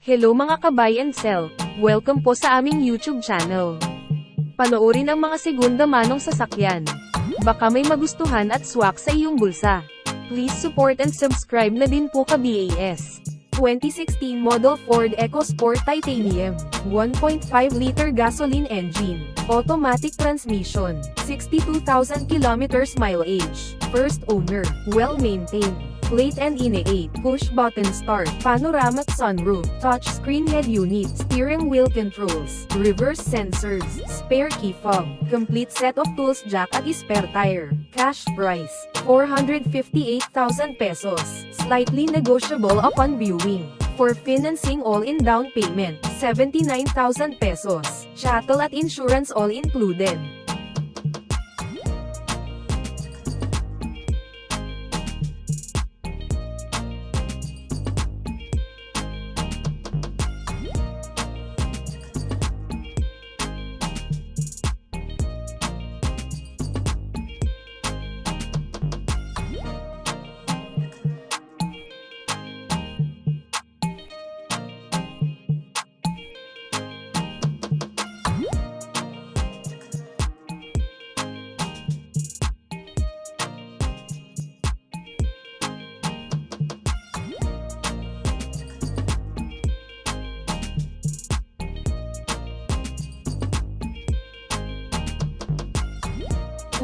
Hello mga ka-buy and sell, welcome po sa aming YouTube channel. Panoorin ang mga segunda manong sasakyan. Baka may magustuhan at swak sa iyong bulsa. Please support and subscribe na din po ka-BAS. 2016 model Ford Ecosport Titanium, 1.5-liter gasoline engine, automatic transmission, 62,000 kilometers mileage, first owner, well-maintained, plate and INE 8, push-button start, panoramic sunroof, touchscreen head unit, steering wheel controls, reverse sensors, spare key fob, complete set of tools jack at spare tire, cash price, 458,000 pesos, slightly negotiable upon viewing. For financing all-in down payment, 79,000 pesos, chattel at insurance all included.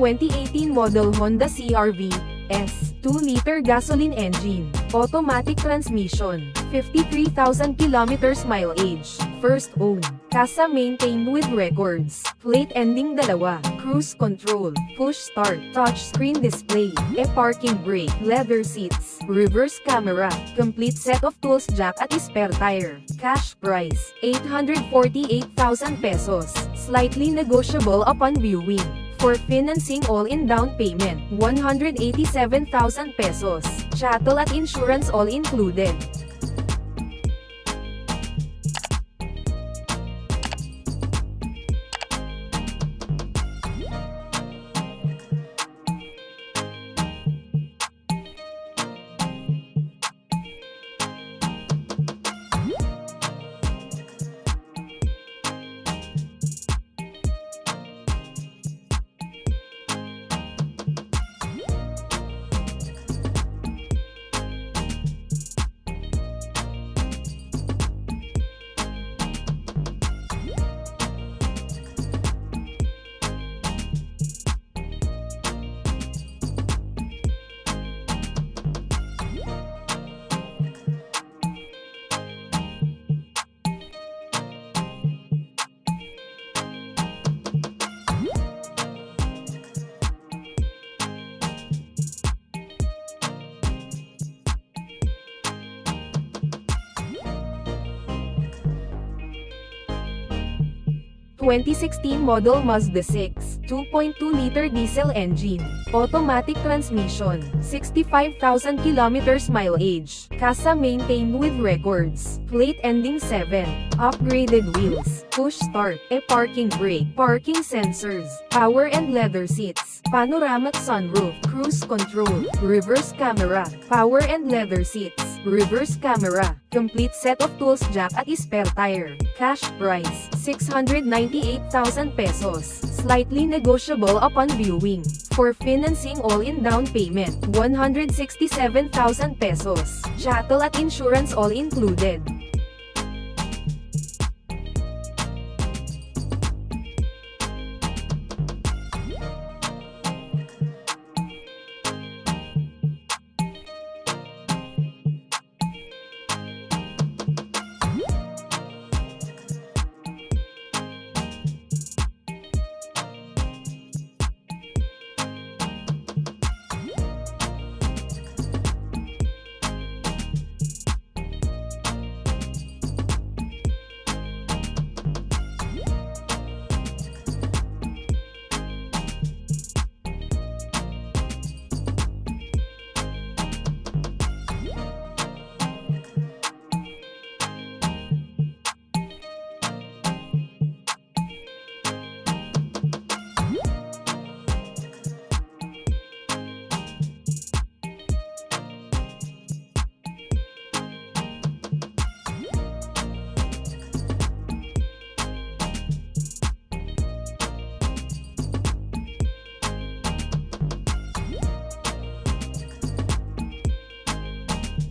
(2018 model Honda CRV S, 2-liter gasoline engine, automatic transmission, 53,000 kilometers mileage, first owned, casa maintained with records, plate ending 2, cruise control, push start, touchscreen display, parking brake, leather seats, reverse camera, complete set of tools jack at spare tire, cash price, 848,000 pesos, slightly negotiable upon viewing. For financing all-in down payment, 187,000 pesos, chattel at insurance all included. (2016 model Mazda CX, 2.2-liter diesel engine, automatic transmission, 65,000 kilometers mileage, casa maintained with records, plate ending 7, upgraded wheels, push start, parking brake, parking sensors, power and leather seats, panoramic sunroof, cruise control, reverse camera, power and leather seats, reverse camera, complete set of tools jack at spare tire, cash price, 698,000 pesos, slightly negotiable upon viewing. For financing all-in down payment, 167,000 pesos, chattel at insurance all included.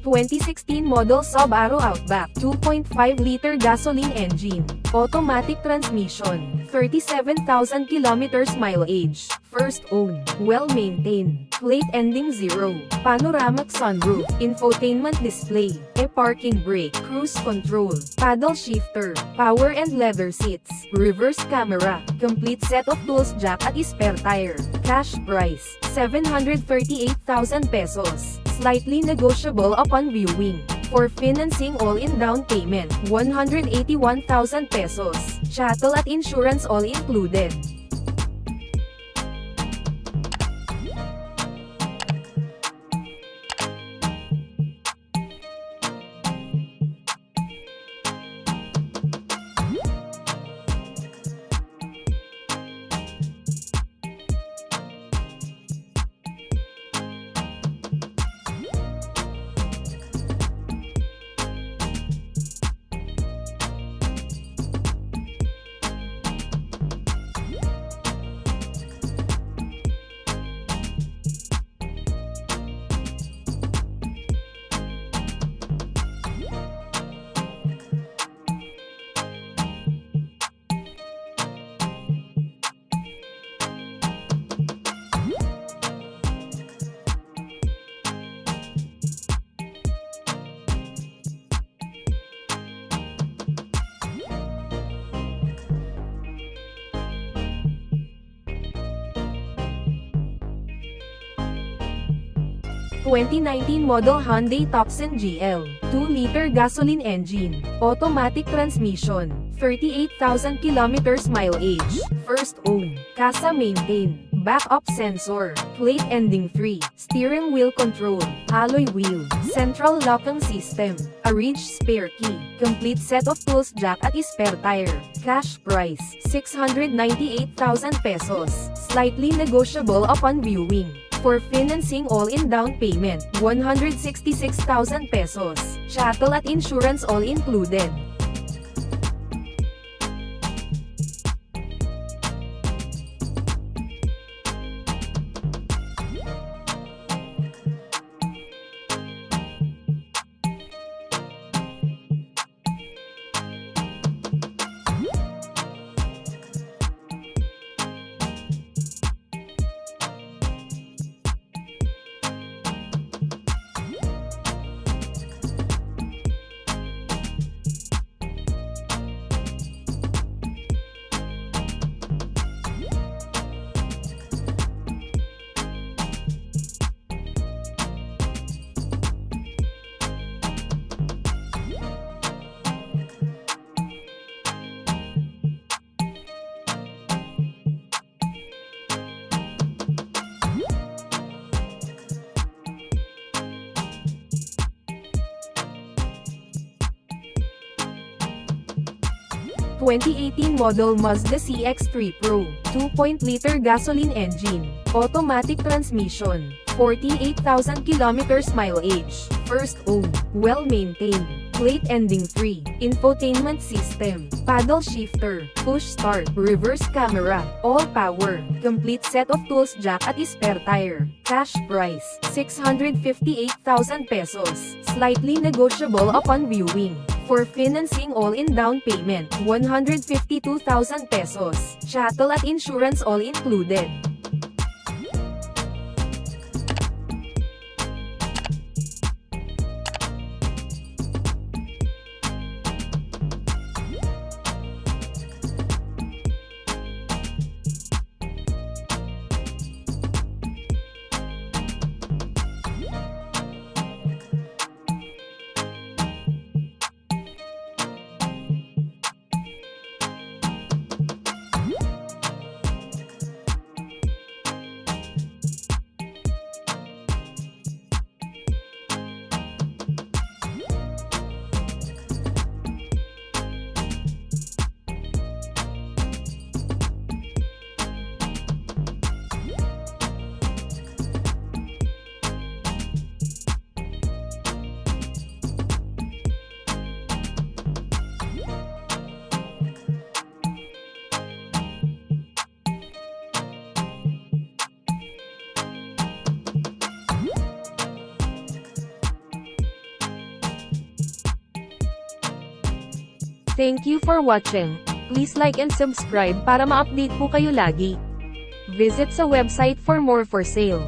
2016 model Subaru Outback 2.5-liter gasoline engine, automatic transmission, 37,000 kilometers mileage, first owned, well-maintained, plate ending 0, panoramic sunroof, infotainment display, parking brake, cruise control, paddle shifter, power and leather seats, reverse camera, complete set of tools jack at spare tire. Cash price, 738,000 pesos, slightly negotiable upon viewing. For financing all-in down payment, 181,000 pesos, chattel at insurance all included. (2019 model Hyundai Tucson GL, 2-liter gasoline engine, automatic transmission, 38,000 kilometers mileage, first owned, casa maintain, backup sensor, plate ending 3, steering wheel control, alloy wheel, central locking system, a ridge spare key, complete set of tools jack at spare tire. Cash price, 698,000 pesos, slightly negotiable upon viewing. For financing all-in down payment, 166,000 pesos, chattel at insurance all included. (2018 model Mazda CX-3 Pro, 2.0-liter gasoline engine, automatic transmission, 48,000 kilometers mileage, first owned, well-maintained, plate ending 3, infotainment system, paddle shifter, push start, reverse camera, all power, complete set of tools jack at spare tire. Cash price, 658,000 pesos, slightly negotiable upon viewing. For financing all-in down payment, 152,000 pesos, chattel at insurance all included. Thank you for watching. Please like and subscribe para ma-update po kayo lagi. Visit sa website for more for sale.